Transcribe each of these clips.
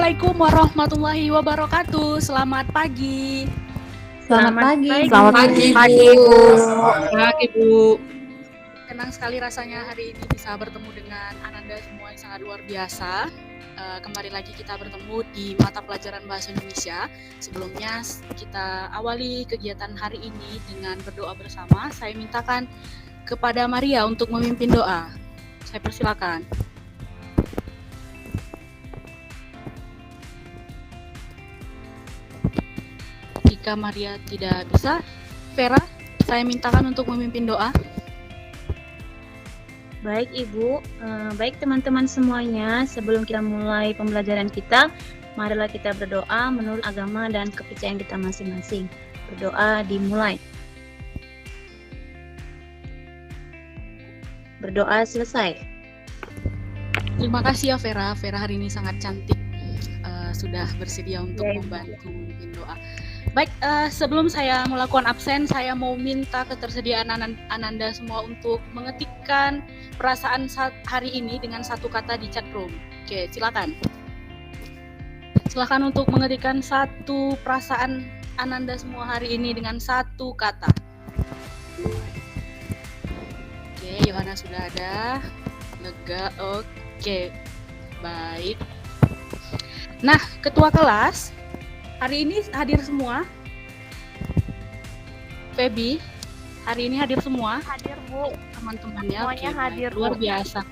Assalamualaikum warahmatullahi wabarakatuh. Selamat pagi. Selamat pagi. Selamat pagi, Bu. Selamat pagi, Bu. Senang sekali rasanya hari ini bisa bertemu dengan Ananda semua yang sangat luar biasa. Kembali lagi kita bertemu di mata pelajaran Bahasa Indonesia. Sebelumnya kita awali kegiatan hari ini dengan berdoa bersama. Saya mintakan kepada Maria untuk memimpin doa. Saya persilakan. Jika Maria tidak bisa, Vera, saya mintakan untuk memimpin doa. Baik Ibu, baik teman-teman semuanya, sebelum kita mulai pembelajaran kita, marilah kita berdoa menurut agama dan kepercayaan kita masing-masing. Berdoa dimulai. Berdoa selesai. Terima kasih ya Vera. Vera hari ini sangat cantik, sudah bersedia untuk membantu memimpin doa. Baik, sebelum saya melakukan absen, saya mau minta ketersediaan Ananda semua untuk mengetikkan perasaan hari ini dengan satu kata di chat room. Oke, silakan. Silakan untuk mengetikkan satu perasaan Ananda semua hari ini dengan satu kata. Oke, Yohana sudah ada. Lega, oke. Baik. Nah, ketua kelas hari ini hadir semua. Feby, hari ini hadir semua. Hadir, Bu. Teman-temannya. Semuanya hadir, luar Bu. biasa.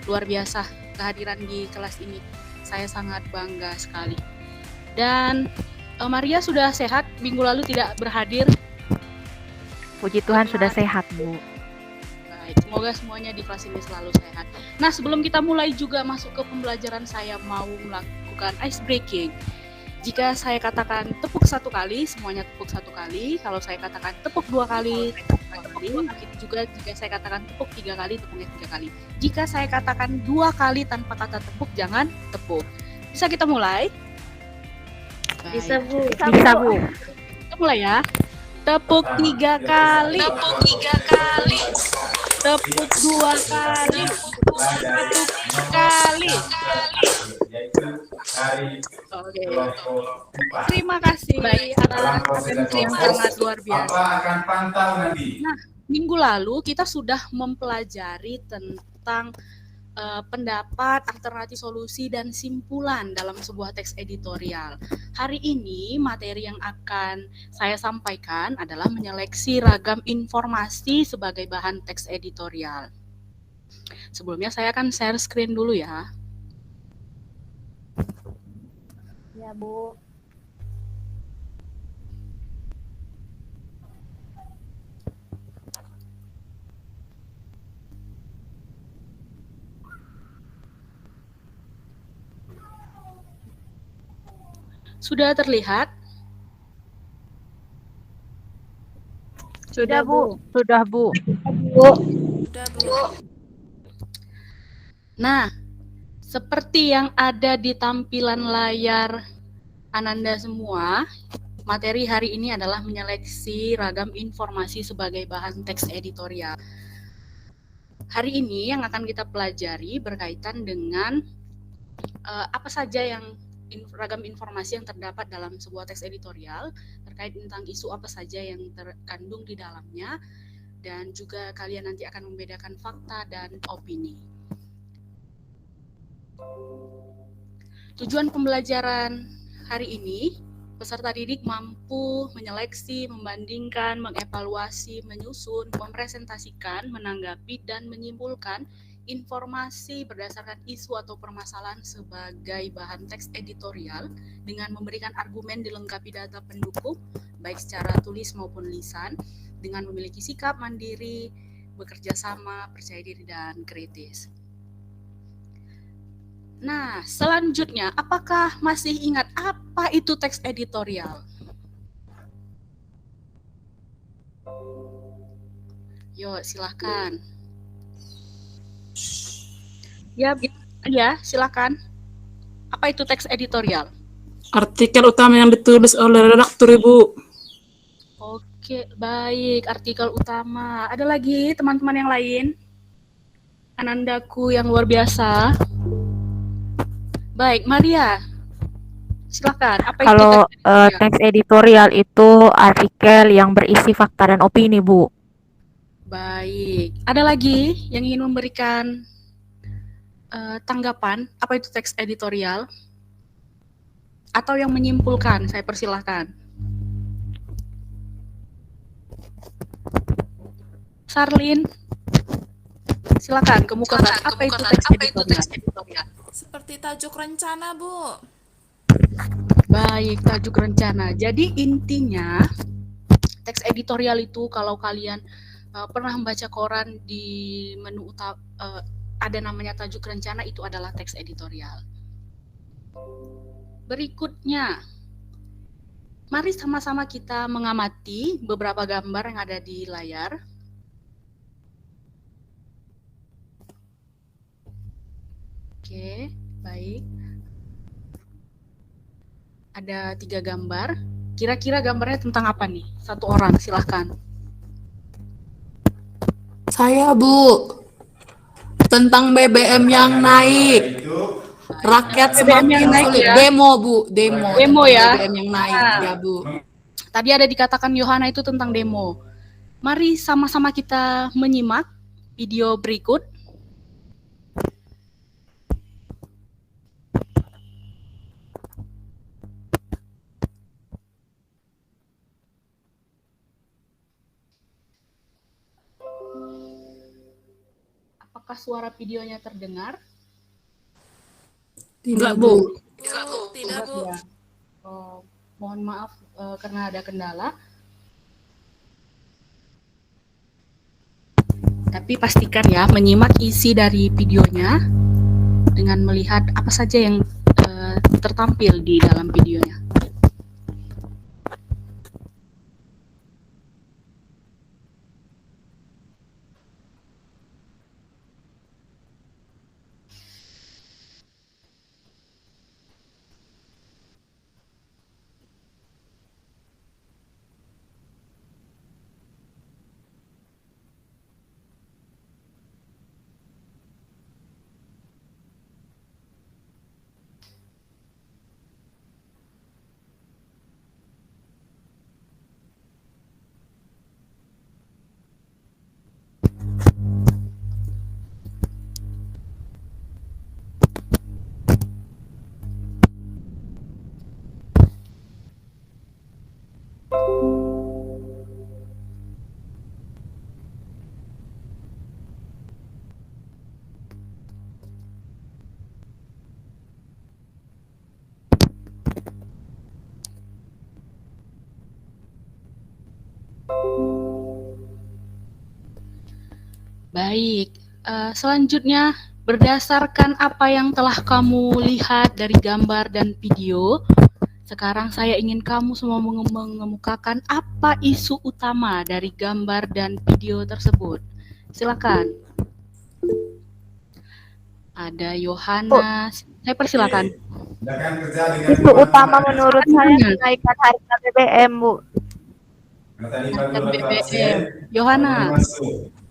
Luar biasa kehadiran di kelas ini. Saya sangat bangga sekali. Dan Maria sudah sehat, minggu lalu tidak berhadir. Puji Tuhan sudah sehat, Bu. Baik, semoga semuanya di kelas ini selalu sehat. Nah, sebelum kita mulai juga masuk ke pembelajaran, saya mau melakukan ice breaking. Jika saya katakan tepuk satu kali, semuanya tepuk satu kali. Kalau saya katakan tepuk dua kali, tepuk dua kali. Begitu juga jika saya katakan tepuk tiga kali, tepuknya tiga kali. Jika saya katakan dua kali tanpa kata tepuk, jangan tepuk. Bisa kita mulai? Baik. Bisa Bu. Bisa, Bu. Kita mulai ya. Tepuk tiga kali. Tepuk tiga kali. Tepuk dua kali. Tepuk kali. Oke. Terima kasih atas atensi yang sangat luar biasa. Nah, minggu lalu kita sudah mempelajari tentang pendapat, alternatif solusi, dan simpulan dalam sebuah teks editorial. Hari ini materi yang akan saya sampaikan adalah menyeleksi ragam informasi sebagai bahan teks editorial. Sebelumnya saya akan share screen dulu ya. Ya, Bu. Sudah terlihat? Sudah, Bu. Sudah, Bu. Nah, seperti yang ada di tampilan layar Ananda semua, materi hari ini adalah menyeleksi ragam informasi sebagai bahan teks editorial. Hari ini yang akan kita pelajari berkaitan dengan apa saja yang ragam informasi yang terdapat dalam sebuah teks editorial, terkait tentang isu apa saja yang terkandung di dalamnya, dan juga kalian nanti akan membedakan fakta dan opini. Tujuan pembelajaran hari ini, peserta didik mampu menyeleksi, membandingkan, mengevaluasi, menyusun, mempresentasikan, menanggapi, dan menyimpulkan informasi berdasarkan isu atau permasalahan sebagai bahan teks editorial dengan memberikan argumen dilengkapi data pendukung, baik secara tulis maupun lisan, dengan memiliki sikap mandiri, bekerja sama, percaya diri, dan kritis. Nah, selanjutnya, apakah masih ingat apa itu teks editorial? Yuk, silahkan. Ya, silakan. Apa itu teks editorial? Artikel utama yang ditulis oleh redaktur, Ibu. Oke, baik. Artikel utama. Ada lagi teman-teman yang lain? Anandaku yang luar biasa. Baik, Maria. Silakan. Apa itu Kalau teks editorial? teks editorial itu artikel yang berisi fakta dan opini, Bu. Baik. Ada lagi yang ingin memberikan tanggapan apa itu teks editorial? Atau yang menyimpulkan? Saya persilahkan. Sarlin, silakan kemukakan apa itu teks editorial? Seperti tajuk rencana, Bu. Baik, tajuk rencana. Jadi intinya teks editorial itu kalau kalian pernah membaca koran di menu ada namanya tajuk rencana, itu adalah teks editorial. Berikutnya, mari sama-sama kita mengamati beberapa gambar yang ada di layar. Oke, baik. Ada 3 gambar. Kira-kira gambarnya tentang apa nih? Satu orang, silahkan. Saya, Bu. Tentang BBM yang naik. Rakyat BBM yang semakin naik sulit. ya. Demo, Bu. Demo Demo tentang ya. BBM yang naik, ya, Bu. Tadi ada dikatakan Yohana itu tentang demo. Mari sama-sama kita menyimak video berikut. Apakah suara videonya terdengar? Tidak, Bu. Tidak, Bu. Ya. Mohon maaf karena ada kendala. Tapi pastikan ya menyimak isi dari videonya dengan melihat apa saja yang tertampil di dalam videonya. Baik, selanjutnya berdasarkan apa yang telah kamu lihat dari gambar dan video, sekarang saya ingin kamu semua mengemukakan apa isu utama dari gambar dan video tersebut. Silakan. Ada Yohana, saya persilakan. Isu utama menurut saya kenaikan harga BBM, Bu. Harga BBM. Yohana.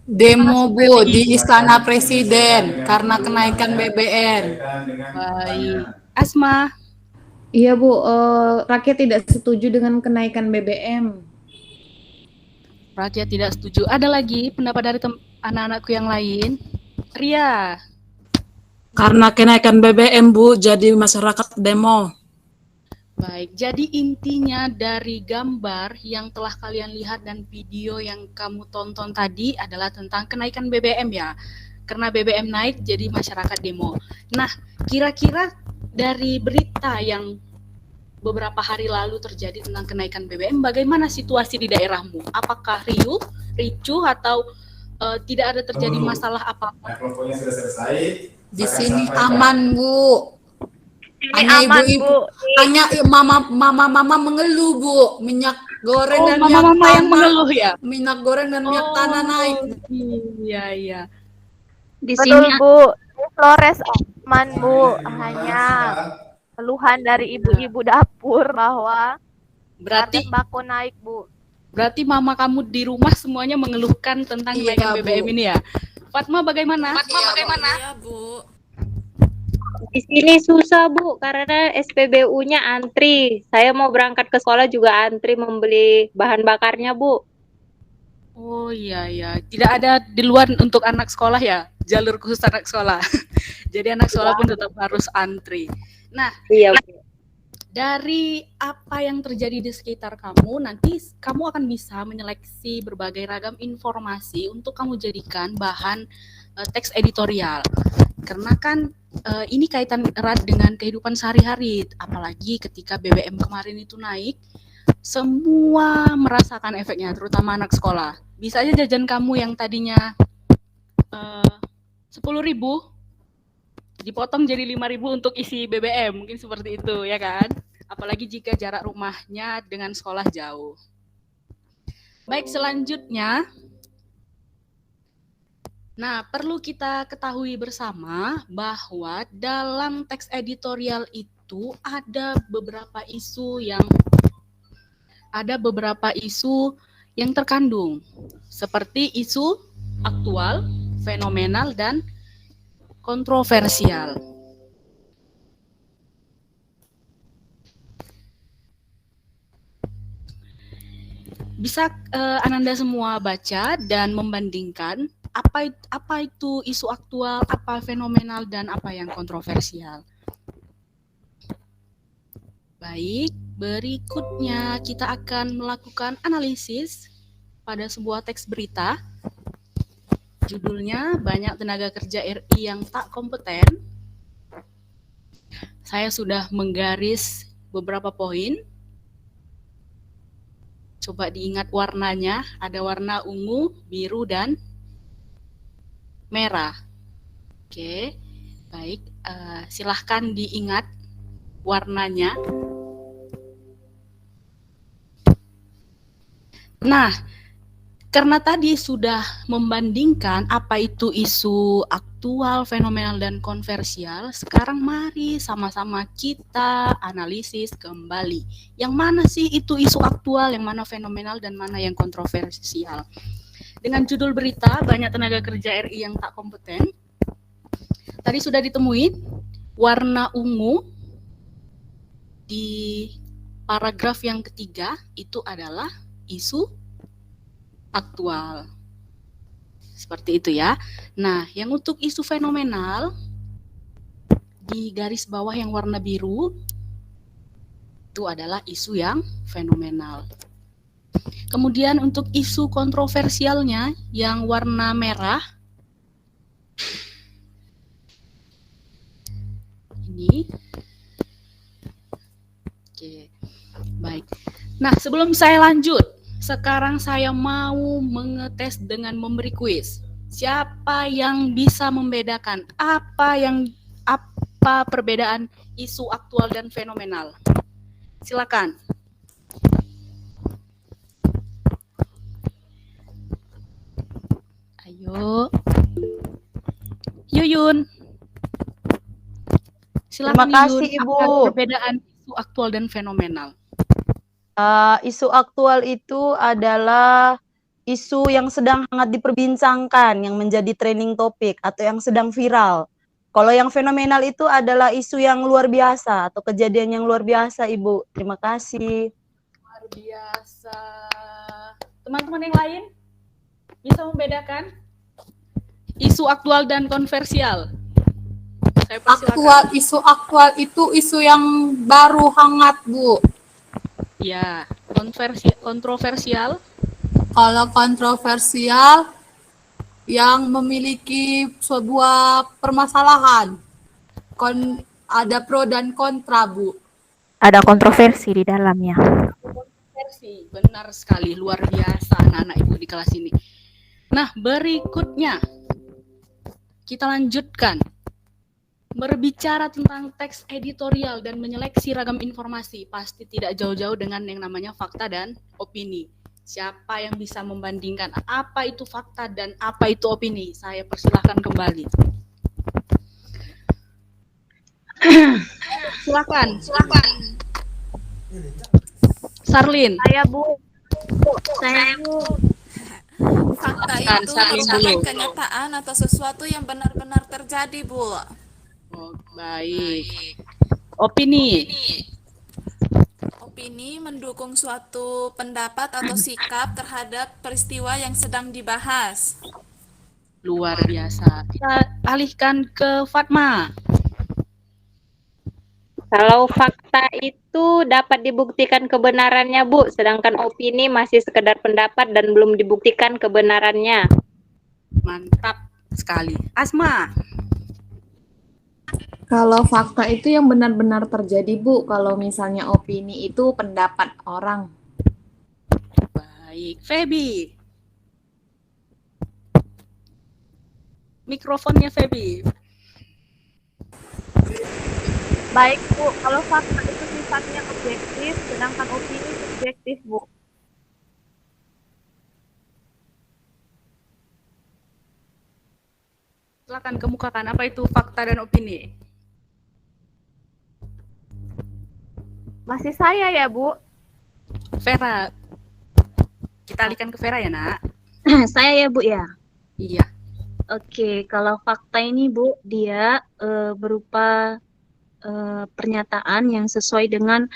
Demo, Bu, di Istana Presiden karena kenaikan BBM. Baik. Asma. Iya Bu, rakyat tidak setuju dengan kenaikan BBM. Rakyat tidak setuju. Ada lagi pendapat dari anak-anakku yang lain? Ria. Karena kenaikan BBM, Bu, jadi masyarakat demo. Baik, jadi intinya dari gambar yang telah kalian lihat dan video yang kamu tonton tadi adalah tentang kenaikan BBM ya. Karena BBM naik jadi masyarakat demo. Nah, kira-kira dari berita yang beberapa hari lalu terjadi tentang kenaikan BBM, bagaimana situasi di daerahmu? Apakah ricuh atau tidak ada terjadi masalah apa-apa? Kelompoknya sudah selesai. Di sini aman, Bu. Hanya aman, ibu-ibu, hanya mama mengeluh, Bu. Minyak goreng dan minyak mama-mama yang tanah. mengeluh ya? Minyak goreng dan minyak tanah naik. Iya, iya. Di Betul, sini Bu. Di Flores aman, Bu. Hanya keluhan dari ibu-ibu dapur bahwa Berarti harga sembako naik, Bu. Berarti mama kamu di rumah semuanya mengeluhkan tentang kenaikan Iya, Bu. BBM ini ya? Fatma bagaimana? Iya, Bu. Di sini susah Bu, karena SPBU-nya antri. Saya mau berangkat ke sekolah juga antri membeli bahan bakarnya Bu. Oh iya ya, tidak ada di luar untuk anak sekolah ya, jalur khusus anak sekolah. Jadi anak sekolah pun tetap harus antri. Nah, Iya Bu. dari apa yang terjadi di sekitar kamu, nanti kamu akan bisa menyeleksi berbagai ragam informasi untuk kamu jadikan bahan teks editorial. Karena kan ini kaitan erat dengan kehidupan sehari-hari, apalagi ketika BBM kemarin itu naik, semua merasakan efeknya, terutama anak sekolah. Bisa aja jajan kamu yang tadinya 10.000 dipotong jadi 5.000 untuk isi BBM, mungkin seperti itu ya kan? Apalagi jika jarak rumahnya dengan sekolah jauh. Baik, selanjutnya, nah perlu kita ketahui bersama bahwa dalam teks editorial itu ada beberapa isu yang terkandung, seperti isu aktual, fenomenal, dan kontroversial. Bisa Ananda semua baca dan membandingkan apa itu isu aktual, apa fenomenal, dan apa yang kontroversial. Baik, berikutnya kita akan melakukan analisis pada sebuah teks berita. Judulnya Banyak Tenaga Kerja RI yang Tak Kompeten. Saya sudah menggaris beberapa poin. Coba diingat warnanya, ada warna ungu, biru, dan merah. Oke, baik. Silahkan diingat warnanya. Nah, karena tadi sudah membandingkan apa itu isu aktual, fenomenal, dan kontroversial, sekarang mari sama-sama kita analisis kembali. Yang mana sih itu isu aktual, yang mana fenomenal, dan mana yang kontroversial. Dengan judul berita, Banyak Tenaga Kerja RI yang Tak Kompeten, tadi sudah ditemui warna ungu di paragraf yang ketiga, itu adalah isu aktual. Seperti itu ya. Nah, yang untuk isu fenomenal di garis bawah yang warna biru itu adalah isu yang fenomenal. Kemudian untuk isu kontroversialnya yang warna merah ini. Oke. Baik. Nah, sebelum saya lanjut, sekarang saya mau mengetes dengan memberi kuis. Siapa yang bisa membedakan apa perbedaan isu aktual dan fenomenal? Silakan. Ayo. Yuyun. Silakan. Terima kasih, Yuyun. Ibu. Apa perbedaan isu aktual dan fenomenal? Isu aktual itu adalah isu yang sedang hangat diperbincangkan, yang menjadi trending topik atau yang sedang viral. Kalau yang fenomenal itu adalah isu yang luar biasa atau kejadian yang luar biasa, Ibu. Terima kasih. Luar biasa. Teman-teman yang lain bisa membedakan isu aktual dan kontroversial? Saya persilakan. Isu aktual itu isu yang baru hangat, Bu. Ya, kontroversial. Kalau kontroversial yang memiliki sebuah permasalahan, ada pro dan kontra, Bu. Ada kontroversi di dalamnya. Kontroversi, benar sekali, luar biasa anak-anak Ibu di kelas ini. Nah, berikutnya kita lanjutkan. Berbicara tentang teks editorial dan menyeleksi ragam informasi, pasti tidak jauh-jauh dengan yang namanya fakta dan opini. Siapa yang bisa membandingkan apa itu fakta dan apa itu opini? Saya persilahkan kembali. Silakan. Sarlin. Saya Bu. Saya Bu. Fakta itu Saling merupakan dulu. kenyataan atau sesuatu yang benar-benar terjadi, Bu. Baik. Opini. Opini mendukung suatu pendapat atau sikap terhadap peristiwa yang sedang dibahas. Luar biasa. Kita alihkan ke Fatma. Kalau fakta itu dapat dibuktikan kebenarannya, Bu, sedangkan opini masih sekedar pendapat dan belum dibuktikan kebenarannya. Mantap sekali. Asma. Kalau fakta itu yang benar-benar terjadi, Bu. Kalau misalnya opini itu pendapat orang. Baik. Feby. Mikrofonnya Feby. Baik, Bu. Kalau fakta itu sifatnya objektif, sedangkan opini subjektif, Bu. Silakan kemukakan apa itu fakta dan opini. Masih saya ya, Bu? Vera. Kita alihkan ke Vera ya, Nak. Saya ya, Bu ya. Iya. Oke, kalau fakta ini, Bu, dia berupa pernyataan yang sesuai dengan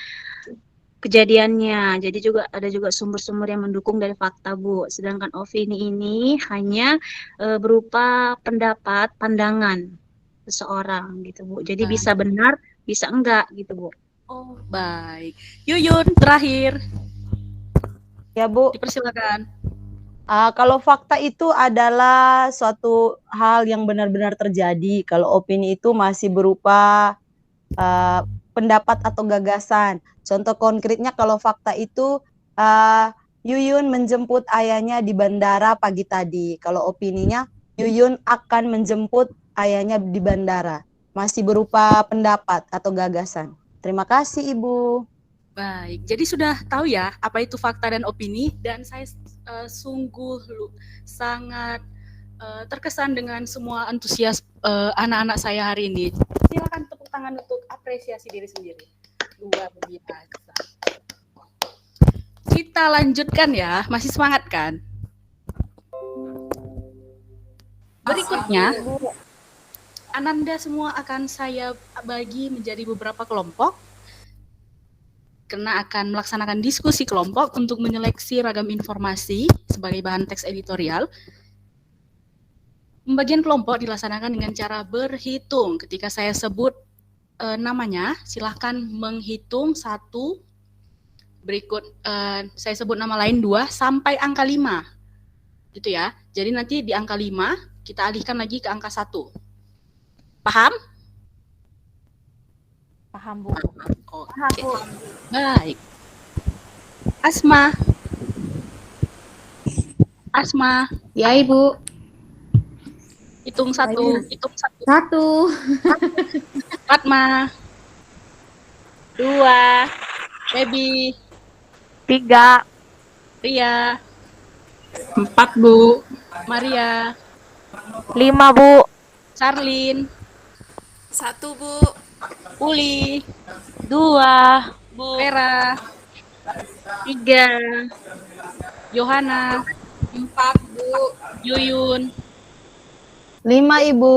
kejadiannya. Jadi ada juga sumber-sumber yang mendukung dari fakta, Bu. Sedangkan opini ini hanya berupa pendapat, pandangan seseorang gitu, Bu. Jadi bisa benar, bisa enggak gitu, Bu. Oh, baik. Yuyun terakhir. Ya, Bu. Dipersilakan. Kalau fakta itu adalah suatu hal yang benar-benar terjadi. Kalau opini itu masih berupa pendapat atau gagasan. Contoh konkretnya kalau fakta itu Yuyun menjemput ayahnya di bandara pagi tadi. Kalau opininya Yuyun akan menjemput ayahnya di bandara. Masih berupa pendapat atau gagasan. Terima kasih, Ibu. Baik, jadi sudah tahu ya apa itu fakta dan opini, dan saya sungguh sangat terkesan dengan semua antusias anak-anak saya hari ini. Silakan tepuk tangan untuk apresiasi diri sendiri. Luar biasa. Kita lanjutkan ya, masih semangat kan? Berikutnya, Ananda semua akan saya bagi menjadi beberapa kelompok. Karena akan melaksanakan diskusi kelompok untuk menyeleksi ragam informasi sebagai bahan teks editorial. Pembagian kelompok dilaksanakan dengan cara berhitung. Ketika saya sebut namanya, silahkan menghitung 1, berikut saya sebut nama lain 2, sampai angka 5. Gitu ya. Jadi nanti di angka 5, kita alihkan lagi ke angka 1. Paham? Paham, Bu. Oke. Baik. Asma. Ya, Ibu. Hitung 1. Hitung 1. 1. Fatma. 2. Baby. 3. Ria. 4, Bu. Maria. 5, Bu. Charlene. 1, Bu. Uli. 2. Vera. 3. Yohana. 4, Bu. Yuyun. 5, Ibu.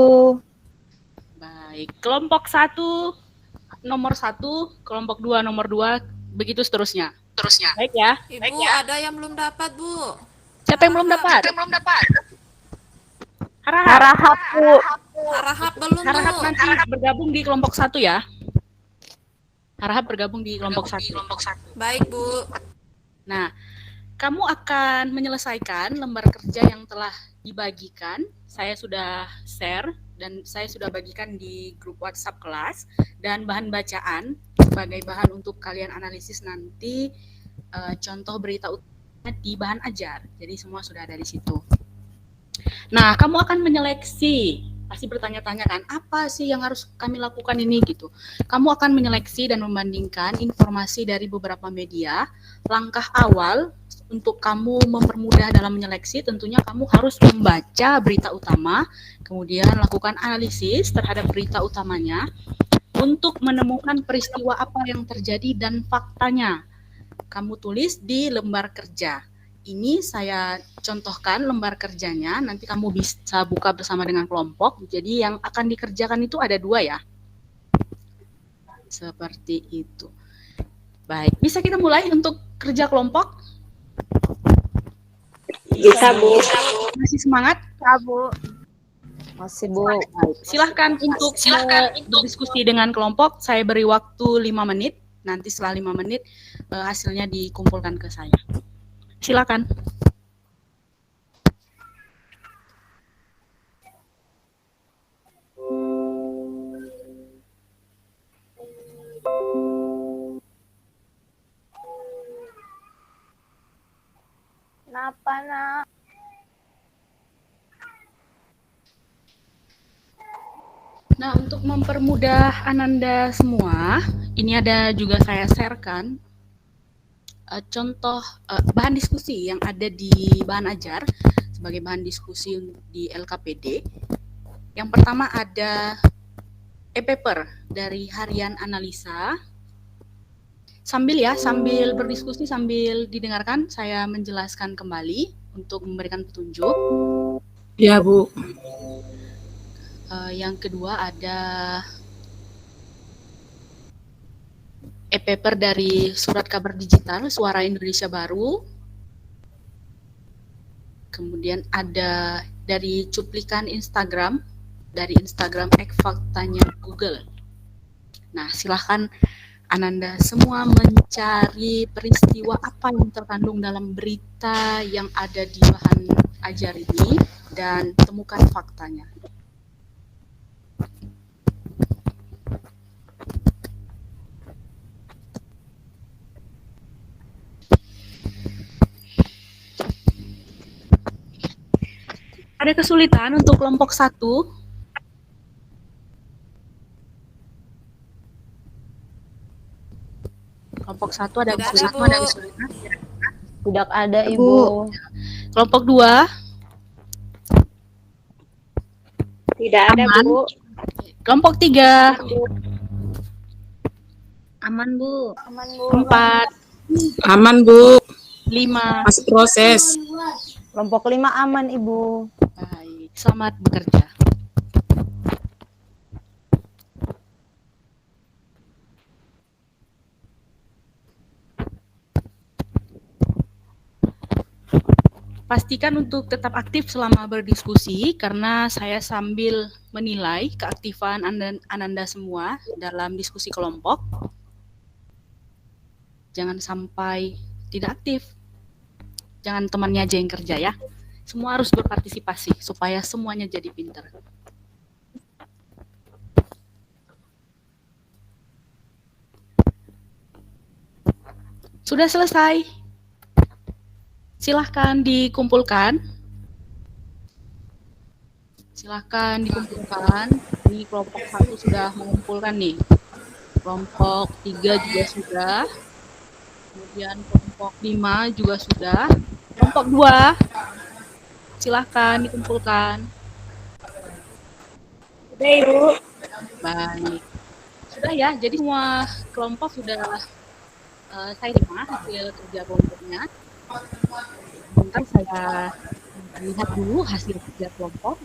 Baik. Kelompok 1 nomor 1, kelompok 2 nomor 2, begitu seterusnya. Baik ya. Ibu, ada yang belum dapat, Bu. Siapa yang belum dapat? Harahap. Harahap, Bu. Harahap belum, Bu. Harahap nanti bergabung di kelompok 1 ya. Harahap bergabung di kelompok 1. Baik, Bu. Nah, kamu akan menyelesaikan lembar kerja yang telah dibagikan. Saya sudah share dan saya sudah bagikan di grup WhatsApp kelas, dan bahan bacaan sebagai bahan untuk kalian analisis nanti, contoh berita utama di bahan ajar. Jadi semua sudah ada di situ. Nah, kamu akan menyeleksi, pasti bertanya-tanya kan, apa sih yang harus kami lakukan ini gitu. Kamu akan menyeleksi dan membandingkan informasi dari beberapa media. Langkah awal untuk kamu mempermudah dalam menyeleksi, tentunya kamu harus membaca berita utama, kemudian lakukan analisis terhadap berita utamanya untuk menemukan peristiwa apa yang terjadi dan faktanya. Kamu tulis di lembar kerja. Ini saya contohkan lembar kerjanya, nanti kamu bisa buka bersama dengan kelompok. Jadi yang akan dikerjakan itu ada 2 ya. Seperti itu. Baik, bisa kita mulai untuk kerja kelompok? Bisa, Bu. Masih semangat? Ya, Bu. Masih, Bu. Silahkan untuk berdiskusi dengan kelompok. Saya beri waktu 5 menit. Nanti setelah 5 menit hasilnya dikumpulkan ke saya. Silakan. Kenapa, Nak? Nah, untuk mempermudah Ananda semua, ini ada juga saya sharekan contoh bahan diskusi yang ada di bahan ajar sebagai bahan diskusi di LKPD. Yang pertama ada e-paper dari harian analisa. Sambil berdiskusi sambil didengarkan, saya menjelaskan kembali untuk memberikan petunjuk. Ya, Bu. Yang kedua ada e-paper dari surat kabar digital Suara Indonesia Baru. Kemudian ada dari cuplikan Instagram, dari Instagram Faktanya Google. Nah, silahkan Ananda semua mencari peristiwa apa yang terkandung dalam berita yang ada di bahan ajar ini dan temukan faktanya. Ada kesulitan untuk kelompok 1? Kelompok 1 ada Tidak ada, kesulitan? Bu. Tidak ada, Ibu. Kelompok 2? Tidak ada, Aman. Bu. Kelompok 3? Aman, Bu. Aman, Bu. 4? Aman, Bu. 5? Masih proses. Kelompok 5 aman, Ibu. Baik, selamat bekerja. Pastikan untuk tetap aktif selama berdiskusi karena saya sambil menilai keaktifan Ananda semua dalam diskusi kelompok. Jangan sampai tidak aktif. Jangan temannya aja yang kerja ya. Semua harus berpartisipasi supaya semuanya jadi pintar. Sudah selesai? Silahkan dikumpulkan. Silahkan dikumpulkan. Ini kelompok 1 sudah mengumpulkan nih. Kelompok 3 juga sudah. Kemudian kelompok 5 juga sudah. Kelompok 2. Silahkan dikumpulkan. Sudah, Ibu. Baik. Sudah ya, jadi semua kelompok sudah saya terima hasil kerja kelompoknya. Bentar saya lihat dulu hasil kerja kelompok.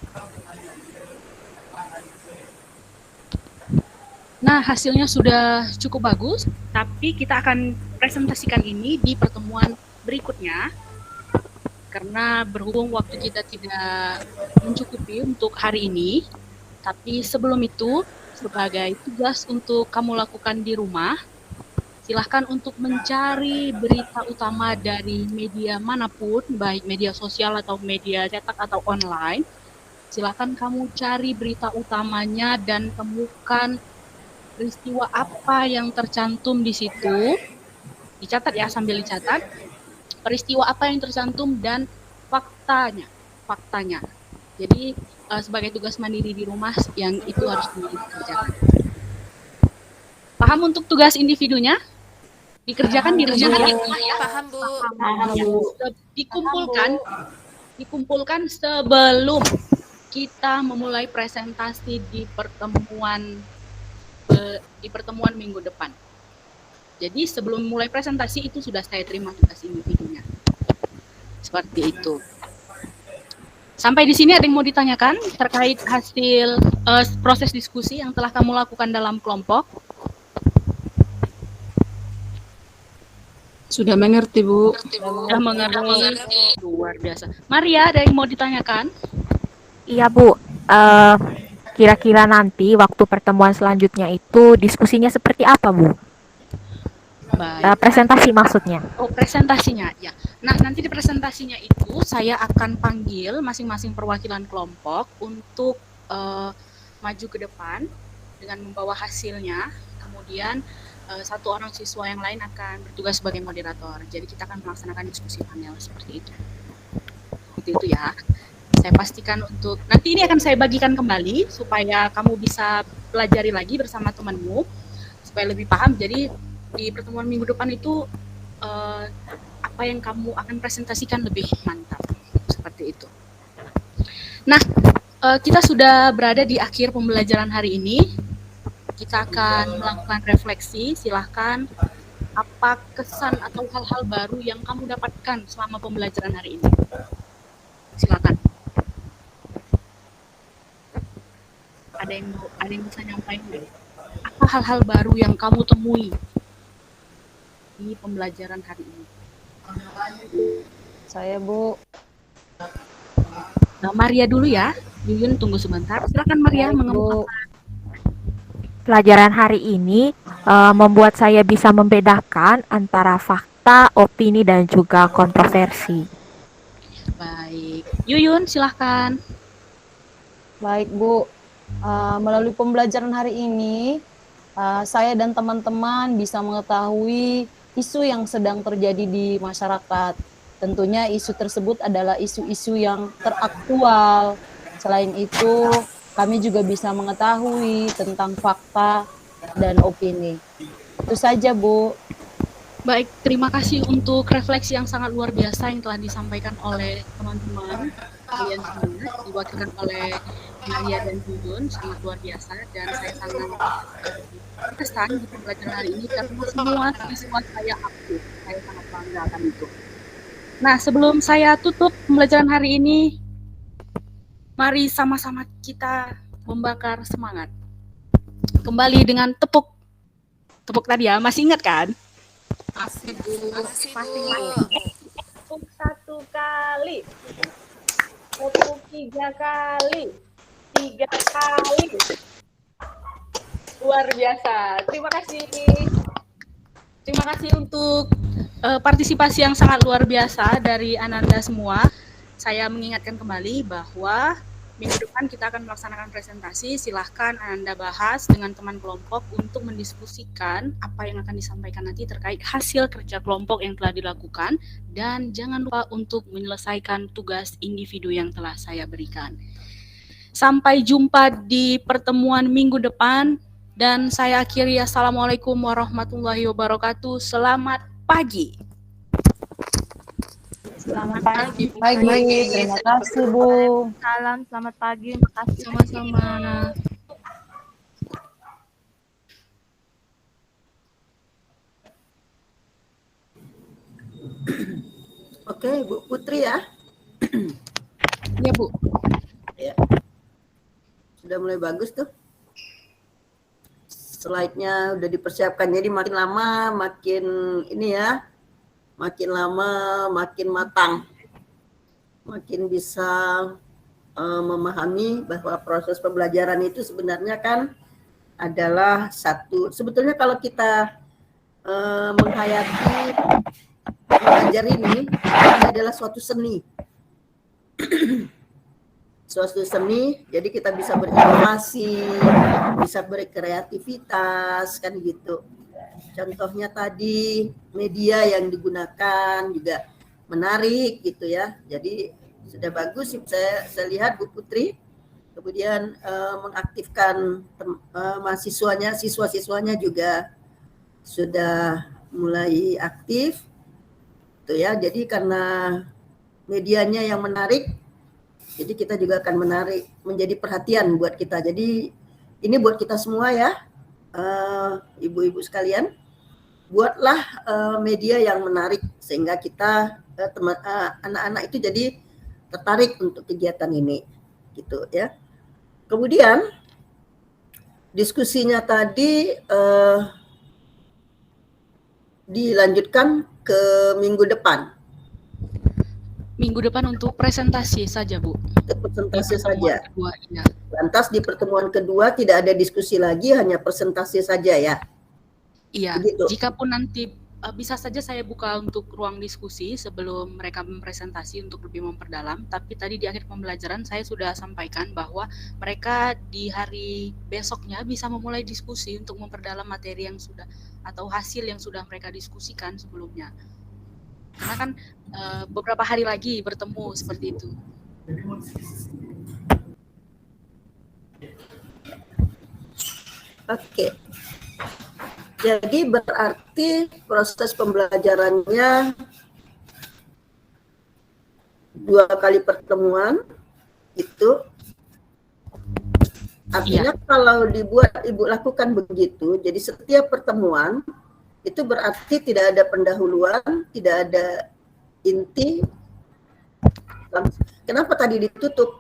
Nah, hasilnya sudah cukup bagus, tapi kita akan presentasikan ini di pertemuan berikutnya. Karena berhubung waktu kita tidak mencukupi untuk hari ini, tapi sebelum itu, sebagai tugas untuk kamu lakukan di rumah, silahkan untuk mencari berita utama dari media manapun, baik media sosial atau media cetak atau online. Silahkan kamu cari berita utamanya dan temukan peristiwa apa yang tercantum di situ. Dicatat ya, sambil dicatat. Peristiwa apa yang tercantum dan faktanya. Jadi sebagai tugas mandiri di rumah yang itu harus dikerjakan. Paham untuk tugas individunya? Dikerjakan di rumah ya. Paham, Bu. Dikumpulkan sebelum kita memulai presentasi di pertemuan minggu depan. Jadi sebelum mulai presentasi itu sudah saya terima tugas individunya. Seperti itu. Sampai di sini ada yang mau ditanyakan terkait hasil proses diskusi yang telah kamu lakukan dalam kelompok? Sudah mengerti, Bu. Sudah mengerti. Luar biasa. Maria, ada yang mau ditanyakan? Iya Bu, kira-kira nanti waktu pertemuan selanjutnya itu diskusinya seperti apa Bu? Baik. Presentasi maksudnya. Oh, presentasinya ya. Nah, nanti di presentasinya itu saya akan panggil masing-masing perwakilan kelompok untuk maju ke depan dengan membawa hasilnya. Kemudian satu orang siswa yang lain akan bertugas sebagai moderator. Jadi kita akan melaksanakan diskusi panel seperti itu. Itu ya. Saya pastikan untuk nanti ini akan saya bagikan kembali supaya kamu bisa pelajari lagi bersama temanmu supaya lebih paham. Jadi di pertemuan minggu depan itu apa yang kamu akan presentasikan lebih mantap seperti itu. Nah, kita sudah berada di akhir pembelajaran hari ini. Kita akan melakukan refleksi. Silahkan, apa kesan atau hal-hal baru yang kamu dapatkan selama pembelajaran hari ini? Silakan. Ada yang bisa nyampaikan? Apa hal-hal baru yang kamu temui di pembelajaran hari ini? Saya, Bu. Nah, Maria dulu ya. Yuyun tunggu sebentar. Silakan Maria mengemukakan. Pelajaran hari ini membuat saya bisa membedakan antara fakta, opini, dan juga kontroversi. Baik. Yuyun, silahkan. Baik, Bu. Melalui pembelajaran hari ini, saya dan teman-teman bisa mengetahui isu yang sedang terjadi di masyarakat. Tentunya isu tersebut adalah isu-isu yang teraktual. Selain itu, kami juga bisa mengetahui tentang fakta dan opini. Itu saja, Bu. Baik, terima kasih untuk refleksi yang sangat luar biasa yang telah disampaikan oleh teman-teman kalian semua, diwakilkan oleh Maria dan Yuyun, sangat luar biasa, dan saya sangat terkesan di pembelajaran hari ini karena semua siswa saya aktif. Saya sangat bangga akan itu. Nah, sebelum saya tutup pembelajaran hari ini, mari sama-sama kita membakar semangat. Kembali dengan tepuk tadi ya, masih ingat kan? Masih, Bu. Tepuk 1 kali, tepuk 3 kali, 3 kali. Luar biasa. Terima kasih. Terima kasih untuk partisipasi yang sangat luar biasa dari Ananda semua. Saya mengingatkan kembali bahwa minggu depan kita akan melaksanakan presentasi. Silahkan Ananda bahas dengan teman kelompok untuk mendiskusikan apa yang akan disampaikan nanti terkait hasil kerja kelompok yang telah dilakukan. Dan jangan lupa untuk menyelesaikan tugas individu yang telah saya berikan. Sampai jumpa di pertemuan minggu depan. Dan saya akhiri, assalamualaikum warahmatullahi wabarakatuh. Selamat pagi. Selamat pagi. Baik, terima kasih, Bu. Salam, selamat pagi. Terima kasih. Sama-sama. Oke, Bu Putri ya. Iya, Bu. Ya. Sudah mulai bagus tuh. Slide-nya udah dipersiapkan, jadi makin lama makin ini ya, makin lama makin matang, makin bisa memahami bahwa proses pembelajaran itu sebenarnya kan adalah satu, sebetulnya kalau kita menghayati belajar ini adalah suatu seni. Suatu seni, jadi kita bisa berinovasi, bisa berkreativitas, kan gitu. Contohnya tadi media yang digunakan juga menarik gitu ya. Jadi sudah bagus, saya lihat Bu Putri, kemudian mengaktifkan mahasiswanya, siswa-siswanya juga sudah mulai aktif, tuh ya. Jadi karena medianya yang menarik, jadi kita juga akan menarik, menjadi perhatian buat kita. Jadi ini buat kita semua ya, ibu-ibu sekalian, buatlah media yang menarik sehingga kita anak-anak itu jadi tertarik untuk kegiatan ini, gitu ya. Kemudian diskusinya tadi dilanjutkan ke minggu depan? Minggu depan untuk presentasi saja, Bu. Presentasi Di pertemuan saja. kedua, iya. Lantas di pertemuan kedua tidak ada diskusi lagi, hanya presentasi saja ya? Iya, Begitu. jika pun nanti bisa saja saya buka untuk ruang diskusi sebelum mereka mempresentasi untuk lebih memperdalam, tapi tadi di akhir pembelajaran saya sudah sampaikan bahwa mereka di hari besoknya bisa memulai diskusi untuk memperdalam materi yang sudah atau hasil yang sudah mereka diskusikan sebelumnya. Karena kan beberapa hari lagi bertemu seperti itu. Oke. Jadi berarti proses pembelajarannya 2 kali pertemuan itu. Artinya kalau dibuat Ibu lakukan begitu, jadi setiap pertemuan itu berarti tidak ada pendahuluan, tidak ada inti. Kenapa tadi ditutup?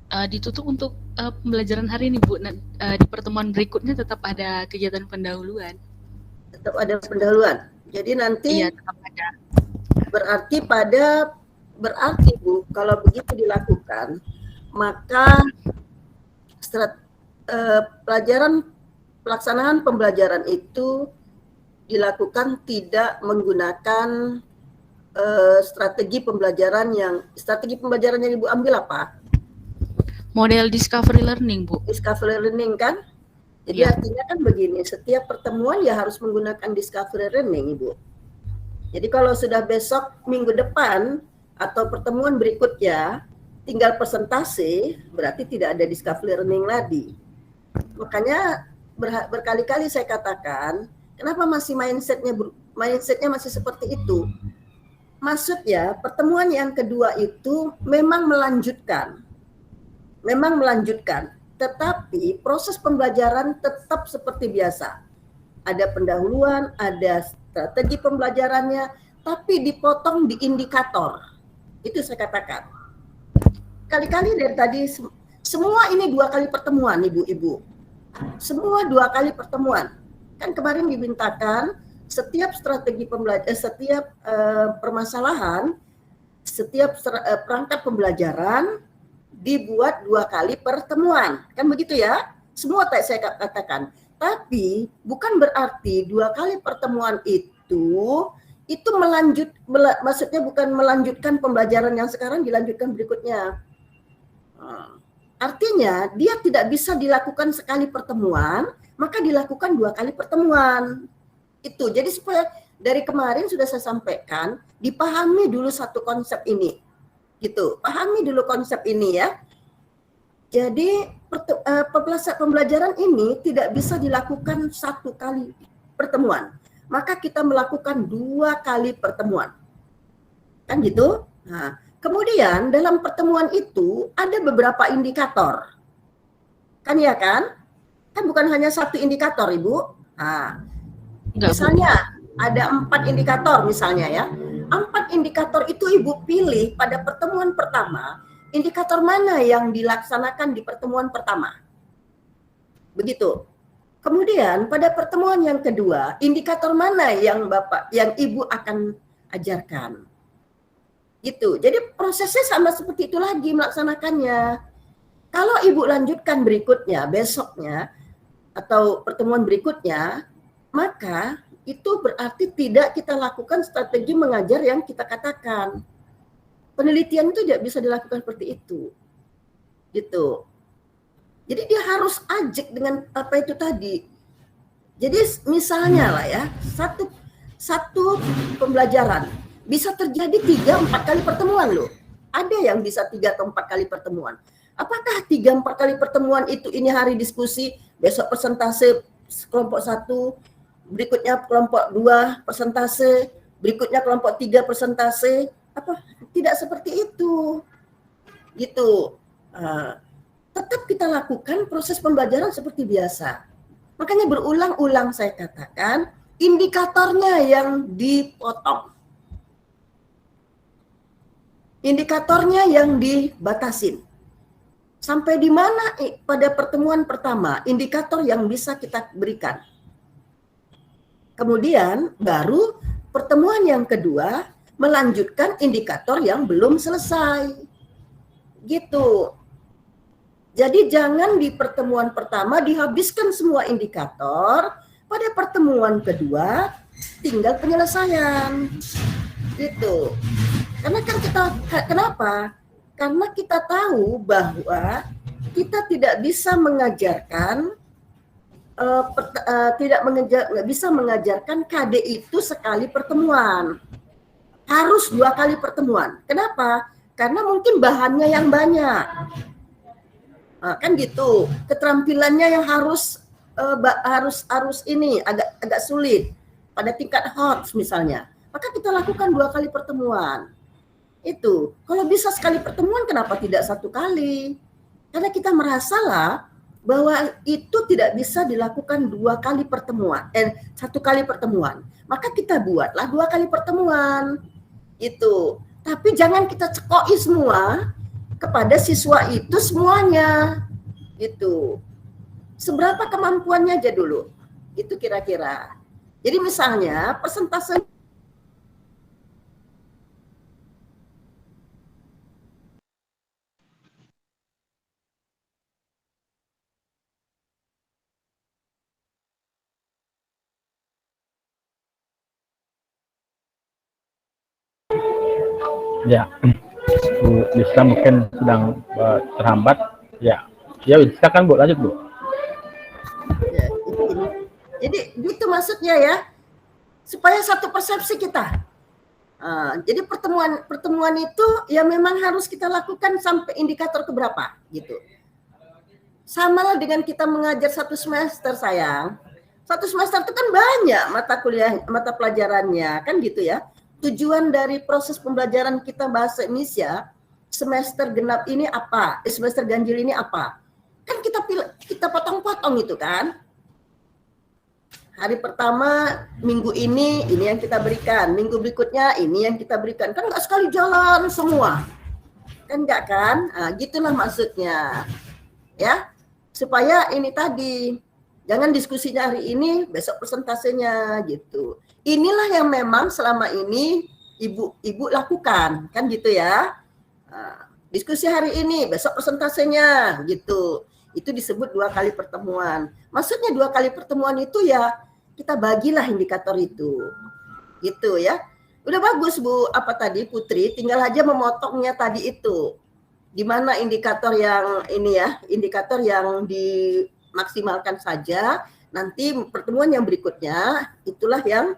Ditutup untuk pembelajaran hari ini, Bu. Di pertemuan berikutnya tetap ada kegiatan pendahuluan. Tetap ada pendahuluan. Jadi nanti Iya, tetap ada. Berarti Bu, kalau begitu dilakukan, maka pelaksanaan pembelajaran itu dilakukan tidak menggunakan strategi pembelajaran yang Ibu ambil apa? Model discovery learning, Bu. Discovery learning kan? Jadi Iya. artinya kan begini, setiap pertemuan ya harus menggunakan discovery learning, Ibu. Jadi kalau sudah besok minggu depan atau pertemuan berikutnya tinggal presentasi, berarti tidak ada discovery learning lagi. Makanya berkali-kali saya katakan, kenapa masih mindsetnya masih seperti itu? Maksudnya pertemuan yang kedua itu memang melanjutkan, tetapi proses pembelajaran tetap seperti biasa. Ada pendahuluan, ada strategi pembelajarannya, tapi dipotong di indikator. Itu saya katakan. Kali-kali dari tadi, semua ini 2 kali pertemuan, Ibu-Ibu. Semua 2 kali pertemuan. Kan kemarin dimintakan setiap strategi pembelajaran, setiap permasalahan, setiap perangkat pembelajaran dibuat 2 kali pertemuan, kan begitu ya? Semua saya katakan. Tapi bukan berarti 2 kali pertemuan itu maksudnya bukan melanjutkan pembelajaran yang sekarang dilanjutkan berikutnya. Artinya dia tidak bisa dilakukan sekali pertemuan, maka dilakukan 2 kali pertemuan. Itu. Jadi supaya dari kemarin sudah saya sampaikan, dipahami dulu satu konsep ini. Gitu. Pahami dulu konsep ini ya. Jadi pembelajaran ini tidak bisa dilakukan 1 kali pertemuan. Maka kita melakukan 2 kali pertemuan. Kan gitu? Nah, kemudian dalam pertemuan itu ada beberapa indikator. Kan ya kan? Kan bukan hanya 1 indikator, Ibu. Nah, misalnya ada 4 indikator misalnya ya. 4 indikator itu Ibu pilih pada pertemuan pertama, indikator mana yang dilaksanakan di pertemuan pertama. Begitu. Kemudian pada pertemuan yang kedua, indikator mana yang Ibu akan ajarkan. Gitu. Jadi prosesnya sama seperti itu lagi melaksanakannya. Kalau Ibu lanjutkan berikutnya, besoknya, atau pertemuan berikutnya, maka itu berarti tidak kita lakukan strategi mengajar yang kita katakan. Penelitian itu tidak bisa dilakukan seperti itu. Gitu. Jadi dia harus ajak dengan apa itu tadi. Jadi misalnya lah ya, satu pembelajaran bisa terjadi 3-4 kali pertemuan loh. Ada yang bisa 3 atau 4 kali pertemuan. Apakah 3-4 kali pertemuan itu ini hari diskusi, besok presentasi kelompok 1, berikutnya kelompok 2 presentase, berikutnya kelompok 3 presentase, apa? Tidak seperti itu. Gitu. Tetap kita lakukan proses pembelajaran seperti biasa. Makanya berulang-ulang saya katakan, indikatornya yang dipotong. Indikatornya yang dibatasin. Sampai di mana pada pertemuan pertama indikator yang bisa kita berikan. Kemudian baru pertemuan yang kedua melanjutkan indikator yang belum selesai. Gitu. Jadi jangan di pertemuan pertama dihabiskan semua indikator, pada pertemuan kedua tinggal penyelesaian. Gitu. Karena kan kenapa? Karena kita tahu bahwa kita tidak bisa mengajarkan nggak bisa mengajarkan KD itu sekali pertemuan, harus 2 kali pertemuan. Kenapa? Karena mungkin bahannya yang banyak, kan gitu. Keterampilannya yang harus ini agak sulit pada tingkat hot misalnya. Maka kita lakukan 2 kali pertemuan. Itu kalau bisa sekali pertemuan, kenapa tidak 1 kali? Karena kita merasalah bahwa itu tidak bisa dilakukan 2 kali pertemuan, 1 kali pertemuan. Maka kita buatlah 2 kali pertemuan. Itu. Tapi jangan kita cekoi semua kepada siswa itu semuanya. Gitu. Seberapa kemampuannya aja dulu. Itu kira-kira. Jadi misalnya persentase Ya, Bu Lisa mungkin sedang terhambat. Ya, silakan Bu, lanjut Bu. Ya, jadi gitu maksudnya ya, supaya satu persepsi kita. Jadi pertemuan itu ya memang harus kita lakukan sampai indikator keberapa gitu. Sama lah dengan kita mengajar 1 semester sayang. 1 semester itu kan banyak mata pelajarannya kan gitu ya. Tujuan dari proses pembelajaran kita bahasa Indonesia semester genap ini apa? Semester ganjil ini apa? Kan kita potong-potong itu kan. Hari pertama minggu ini yang kita berikan, minggu berikutnya ini yang kita berikan. Kan nggak sekali jalan semua. Kan enggak kan? Gitulah maksudnya. Ya. Supaya ini tadi jangan diskusinya hari ini, besok persentasenya gitu. Inilah yang memang selama ini ibu lakukan, kan gitu ya. Diskusi hari ini, besok persentasenya gitu. Itu disebut 2 kali pertemuan. Maksudnya 2 kali pertemuan itu ya kita bagilah indikator itu. Gitu ya. Udah bagus Bu, apa tadi Putri, tinggal aja memotongnya tadi itu. Di mana indikator yang ini ya, indikator yang dimaksimalkan saja. Nanti pertemuan yang berikutnya itulah yang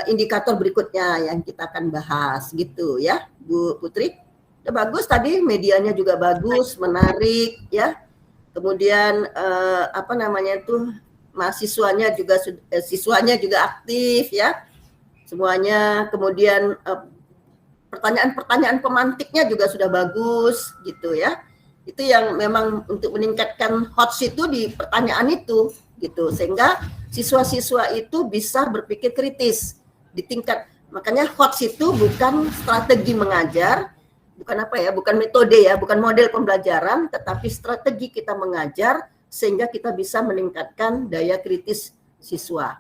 indikator berikutnya yang kita akan bahas gitu ya Bu Putri. Udah bagus tadi, medianya juga bagus, menarik ya. Kemudian mahasiswanya juga siswanya juga aktif ya. Semuanya. Kemudian pertanyaan-pertanyaan pemantiknya juga sudah bagus gitu ya. Itu yang memang untuk meningkatkan hot seat itu di pertanyaan itu gitu, sehingga siswa-siswa itu bisa berpikir kritis di tingkat. Makanya hot seat itu bukan strategi mengajar, bukan metode ya, bukan model pembelajaran, tetapi strategi kita mengajar sehingga kita bisa meningkatkan daya kritis siswa.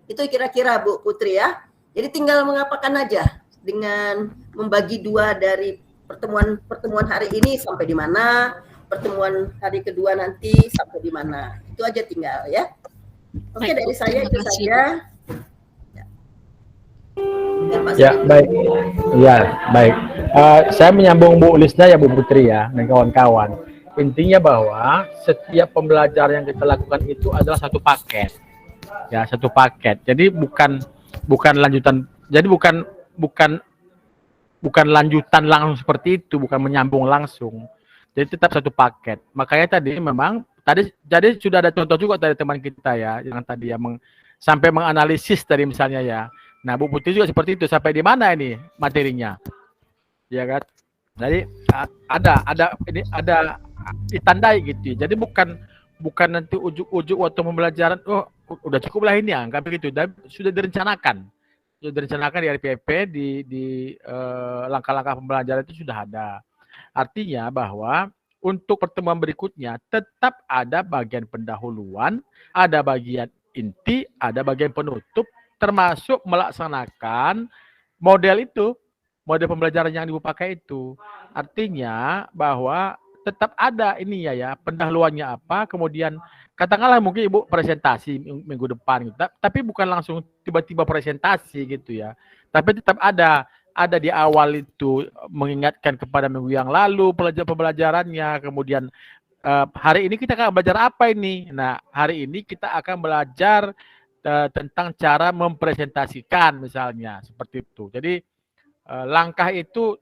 Itu kira-kira Bu Putri ya. Jadi tinggal mengapakan aja dengan membagi 2 dari pertemuan hari ini sampai di mana, pertemuan hari kedua nanti sampai di mana. Itu aja tinggal ya. Oke, dari saya itu saja. Ya, baik. Ya, baik. Saya menyambung Bu Lisna ya Bu Putri ya dan kawan-kawan. Intinya bahwa setiap pembelajaran yang kita lakukan itu adalah satu paket. Ya, satu paket. Jadi bukan lanjutan. Jadi bukan lanjutan langsung seperti itu, bukan menyambung langsung. Jadi tetap satu paket. Makanya tadi memang jadi sudah ada contoh juga dari teman kita ya, yang tadi sampai menganalisis tadi misalnya ya. Nah, Bu Putri juga seperti itu. Sampai di mana ini materinya? Ya kan? Jadi ada ditandai gitu. Jadi bukan nanti ujuk-ujuk waktu pembelajaran udah cukup lah ini ya, enggak begitu. Dan sudah direncanakan. Sudah direncanakan di RPP di langkah-langkah pembelajaran itu sudah ada. Artinya bahwa untuk pertemuan berikutnya tetap ada bagian pendahuluan, ada bagian inti, ada bagian penutup, termasuk melaksanakan model itu, model pembelajaran yang Ibu pakai itu. Artinya bahwa tetap ada ini ya pendahuluannya apa, kemudian katakanlah mungkin Ibu presentasi minggu depan gitu, tapi bukan langsung tiba-tiba presentasi gitu ya. Tapi tetap ada di awal itu mengingatkan kepada minggu yang lalu pembelajarannya, kemudian hari ini kita akan belajar apa ini? Nah, hari ini kita akan belajar tentang cara mempresentasikan misalnya, seperti itu. Jadi langkah itu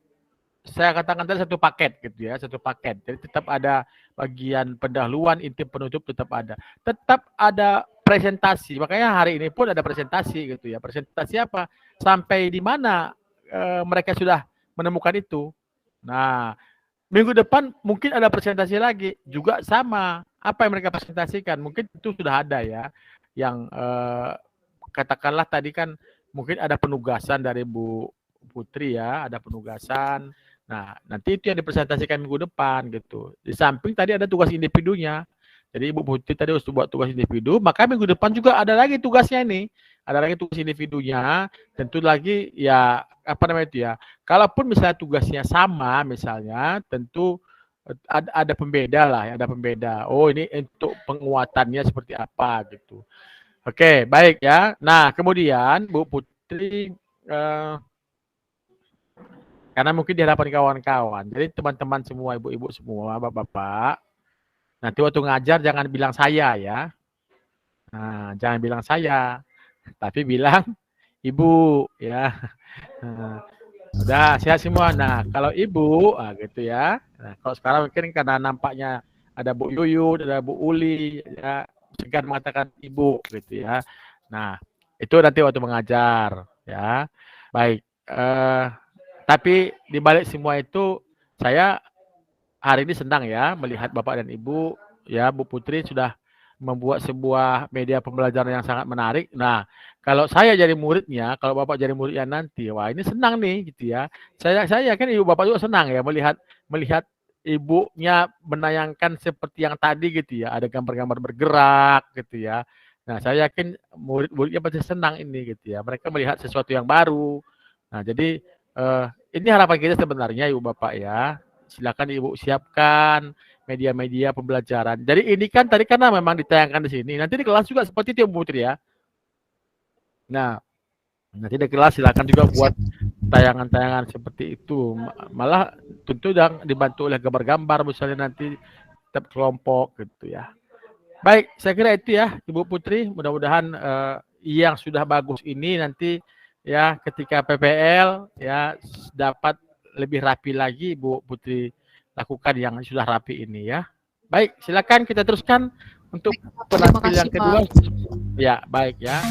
saya katakan tadi satu paket gitu ya, satu paket. Jadi tetap ada bagian pendahuluan, inti penutup tetap ada. Tetap ada presentasi. Makanya hari ini pun ada presentasi gitu ya. Presentasi apa? Sampai di mana mereka sudah menemukan itu. Nah, minggu depan mungkin ada presentasi lagi, juga sama. Apa yang mereka presentasikan? Mungkin itu sudah ada ya. Yang katakanlah tadi kan mungkin ada penugasan dari Bu Putri ya, ada penugasan. Nah, nanti itu yang dipresentasikan minggu depan gitu. Di samping tadi ada tugas individunya. Jadi Ibu Putri tadi harus buat tugas individu, maka minggu depan juga ada lagi tugasnya ini. Ada lagi tugas individunya, tentu lagi ya apa namanya itu ya. Kalaupun misalnya tugasnya sama misalnya, tentu ada pembeda lah, ada pembeda. Oh, ini untuk penguatannya seperti apa gitu. Oke, baik ya. Nah, kemudian Bu Putri karena mungkin di hadapan kawan-kawan. Jadi teman-teman semua, ibu-ibu semua, bapak-bapak, nanti waktu ngajar jangan bilang saya ya. Nah, jangan bilang saya, tapi bilang ibu ya. Nah, udah sehat semua. Nah, kalau ibu, gitu ya. Nah, kalau sekarang mungkin karena nampaknya ada Bu Yuyut, ada Bu Uli, ya, segan mengatakan ibu gitu ya. Nah, itu nanti waktu mengajar ya. Baik. Tapi di balik semua itu saya hari ini senang ya melihat Bapak dan Ibu ya, Bu Putri sudah membuat sebuah media pembelajaran yang sangat menarik. Nah, kalau saya jadi muridnya, kalau Bapak jadi muridnya nanti, wah ini senang nih gitu ya. Saya yakin Ibu Bapak juga senang ya melihat ibunya menayangkan seperti yang tadi gitu ya, ada gambar-gambar bergerak gitu ya. Nah, saya yakin murid-muridnya pasti senang ini gitu ya. Mereka melihat sesuatu yang baru. Nah, jadi ini harapan kita sebenarnya Ibu Bapak ya. Silakan Ibu siapkan media-media pembelajaran. Jadi ini kan tadi karena memang ditayangkan di sini. Nanti di kelas juga seperti itu Bu Putri ya. Nah, nanti di kelas silakan juga buat tayangan-tayangan seperti itu. Malah tentu yang dibantu oleh gambar-gambar misalnya nanti tiap kelompok gitu ya. Baik, saya kira itu ya Ibu Putri. Mudah-mudahan yang sudah bagus ini nanti ya ketika PPL ya dapat lebih rapi lagi Bu Putri lakukan yang sudah rapi ini ya. Baik, silakan kita teruskan untuk penampil yang kedua. Ya, baik ya.